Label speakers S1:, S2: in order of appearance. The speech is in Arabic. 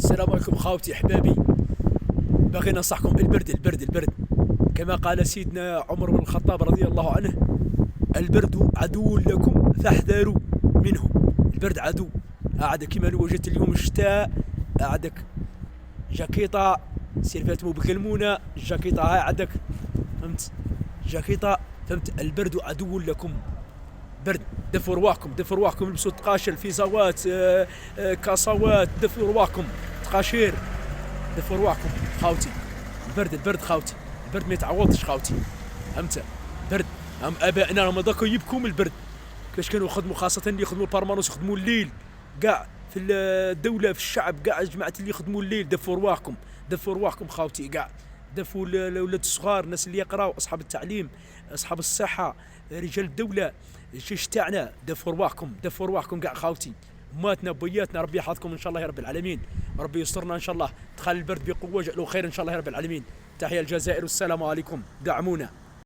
S1: السلام عليكم خاوتي احبابي. باغي ننصحكم البرد البرد البرد، كما قال سيدنا عمر بن الخطاب رضي الله عنه: البرد عدو لكم فاحذروا منه. البرد عدو. عندك كيما وجدت اليوم الشتاء، عندك جاكيطة سيرفاتمو بكلمونة، الجاكيطة هاي عندك، فهمت؟ جاكيطة، فهمت؟ البرد عدو لكم. برد، دفوا رواحكم دفوا رواحكم، لبسوا تقاشر، فيزاوات، كاسوات، دفوا رواحكم، تقاشير، دفوا رواحكم خاوتي. البرد البرد خاوتي، البرد ما يتعوضش خاوتي، فهمت؟ برد. هم ابائنا راهم ذاك يبكوا من البرد، كاش كانوا يخدموا، خاصة اللي يخدموا البرمانوس، يخدموا الليل، كاع في الدولة، في الشعب، كاع جماعة اللي يخدموا الليل، دفوا رواحكم دفوا رواحكم خاوتي، كاع دفوا الاولاد الصغار، الناس اللي يقراوا، اصحاب التعليم، اصحاب الصحة، رجال الدولة، الجيش تاعنا، دفوا رواحكم دفوا رواحكم كاع خاوتي. اماتنا بياتنا ربي يحفظكم ان شاء الله يا رب العالمين، ربي يسترنا ان شاء الله، دخل البرد بقوة جعلوا خير ان شاء الله يا رب العالمين. تحية الجزائر والسلام عليكم، دعمونا.